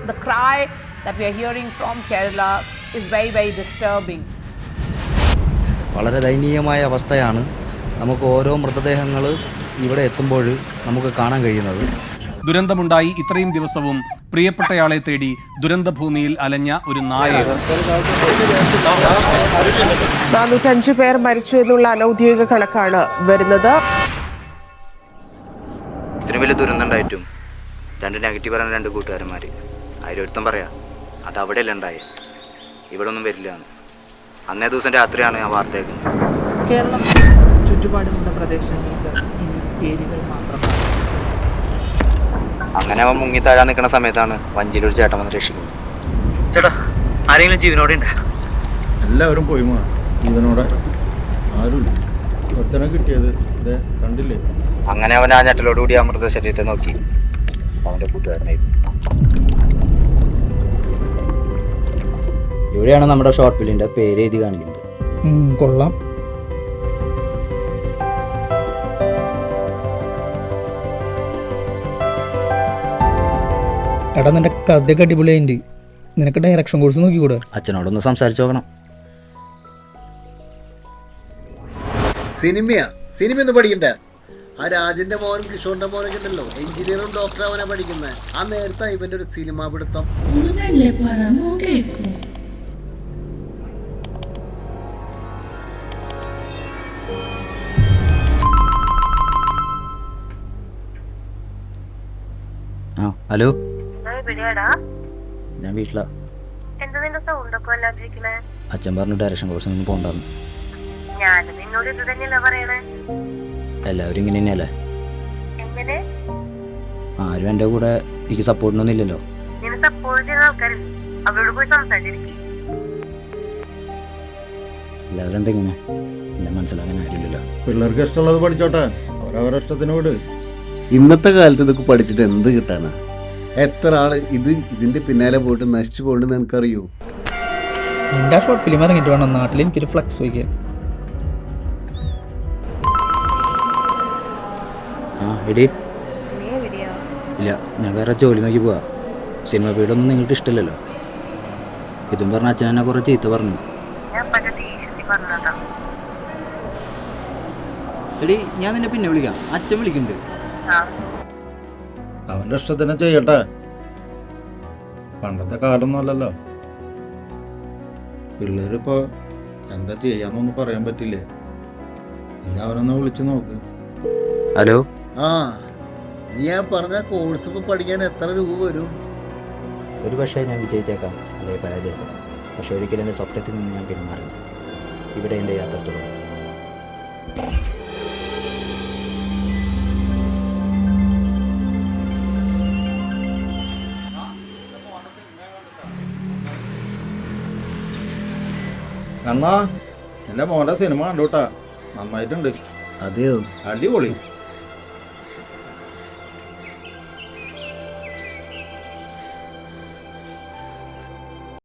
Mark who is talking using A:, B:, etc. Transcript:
A: the cry that we are hearing from Kerala is very, very disturbing.
B: വളരെ ദയനീയമായ അവസ്ഥയാണ് നമുക്ക് ഓരോ മൃതദേഹങ്ങൾ ഇവിടെ എത്തുമ്പോൾ നമുക്ക് കാണാൻ കഴിയുന്നത്.
C: ദുരന്തമുണ്ടായി ഇത്രയും ദിവസവും പ്രിയപ്പെട്ടയാളെ തേടി ദുരന്തഭൂമിയിൽ അലഞ്ഞ ഒരു നായയെ
D: 405 പേർ മരിച്ചു എന്നുള്ള അനൌദ്യോഗിക കണക്കാണ് വരുന്നത്.
B: ഇത്രയും വലിയ ദുരന്തം ഉണ്ടായിട്ടും 2 നെഗറ്റീവ് പറയുന്ന 2 കൂട്ടുകാരന്മാർ അതിലൊരുത്തം പറയാം അത് അവിടെയല്ല ഉണ്ടായേ, ഇവിടെ ഒന്നും വരില്ല. അന്നേ ദിവസം രാത്രിയാണ് ഞാൻ വാർത്ത കേൾക്കുന്നത്.
E: കേരളം ചുറ്റുപാടുമുള്ള പ്രദേശങ്ങൾക്ക് ഇനി പേരുകൾ മാത്രമാണ്.
B: അങ്ങനെ അവൻ മുങ്ങി താഴാൻ നിൽക്കുന്ന സമയത്താണ് വഞ്ചിയിലൊരു ചേട്ടൻ വന്ന് രക്ഷിക്കുന്നത്. ചേട്ടാ, ആരെങ്കിലും ജീവനോടെ ഉണ്ട്?
F: എല്ലാവരും പോയി ജീവനോടെ ആരും ഒരുത്തനെ കിട്ടിയത് കണ്ടില്ലേ.
B: അങ്ങനെ അവൻ ആ ഞെട്ടലോടുകൂടി ആ മൃതശരീരത്തെ നോക്കി അവൻ്റെ കൂട്ടുകാരനായിരുന്നു. ഇവിടെയാണ് നമ്മുടെ ഷോർട്ട് ഫിലിമിന്റെ പേര് എഴുതി കാണിക്കുന്നത്.
G: കൊള്ളാം. എടാ, നിന്റെ കഥയൊക്കെ അടിപൊളിയായിട്ട്. നിനക്ക് ഡയറക്ഷൻ കോഴ്സ് നോക്കിക്കൂടെ?
B: അച്ഛനോടൊന്ന് സംസാരിച്ചു നോക്കണം.
H: സിനിമയൊന്നും പഠിക്കണ്ട. ആ രാജന്റെ മോനും കിഷോറിന്റെ മോനൊക്കെ ഉണ്ടല്ലോ, എഞ്ചിനീയറും ഡോക്ടറും അവനെ പഠിക്കുന്നത്. ആ നേരത്തെ ഇവന്റെ ഒരു സിനിമ പിടുത്തം.
B: ഹലോ, ഞാൻ വീട്ടിലാ. അച്ഛൻ പറഞ്ഞു ഡയറക്ഷൻ കോഴ്സിനൊന്നും പോകണ്ടായിരുന്നു. എല്ലാവരും ഇങ്ങനെ തന്നെയല്ലേ? ആരും എൻ്റെ കൂടെ എനിക്ക് സപ്പോർട്ടിനൊന്നും ഇല്ലല്ലോ. എല്ലാവരും എന്തെങ്ങനെ എന്നെ മനസ്സിലാക്കാൻ ആരുമില്ലല്ലോ.
F: പിള്ളേർക്ക് ഇഷ്ടമുള്ളത് പഠിച്ചോട്ടെ, അവരവരുടെ ഇഷ്ടത്തിന് വിട്.
H: ഇന്നത്തെ കാലത്ത് ഇതൊക്കെ പഠിച്ചിട്ട് എന്ത് കിട്ടാനാ? എത്ര ആള് ഇതിന്റെ പിന്നാലെ പോയിട്ട് നശിച്ചു പോകണ്ടെന്ന് എനിക്കറിയൂ.
G: നിന്റെ ഷോർട്ട് ഫിലിം ഇറങ്ങിയിട്ട് വേണം നാട്ടിൽ എനിക്കൊരു ഫ്ലക്സ് വയ്ക്കാൻ.
B: ഇല്ല, ഞാൻ വേറെ ജോലി നോക്കി പോവാ. സിനിമ വീടൊന്നും നിങ്ങൾക്ക് ഇഷ്ടമല്ലല്ലോ. ഇതും പറഞ്ഞ അച്ഛൻ എന്നെ കുറേ ചീത്ത പറഞ്ഞു. എടി, ഞാൻ നിന്നെ പിന്നെ വിളിക്കാം. അച്ഛൻ വിളിക്കുന്നുണ്ട്.
F: അവന്റെ ഇഷ്ടത്തിന് ചെയ്യട്ടെ. പണ്ടത്തെ കാലമൊന്നും അല്ലല്ലോ. പിള്ളേരിപ്പോ എന്താ ചെയ്യാന്നൊന്നും പറയാൻ പറ്റില്ലേ. നീ അവനൊന്ന് വിളിച്ചു നോക്ക്.
B: ഹലോ.
H: നീ ആ പറഞ്ഞ കോഴ്സ് ഇപ്പൊ പഠിക്കാൻ എത്ര രൂപ വരും?
B: ഒരു പക്ഷേ ഞാൻ വിജയിച്ചേക്കാം, അല്ലെങ്കിൽ പരാജയപ്പെടാം. പക്ഷെ ഒരിക്കലും എൻ്റെ സ്വപ്നത്തിൽ നിന്ന് ഞാൻ പിന്മാറില്ല. ഇവിടെ എൻ്റെ യാത്ര തുടങ്ങും.
F: എന്നാ എന്റെ മോന്റെ സിനിമ കണ്ടോട്ടാ, നന്നായിട്ടുണ്ട്.
H: അതെയോ?
F: അടിപൊളി.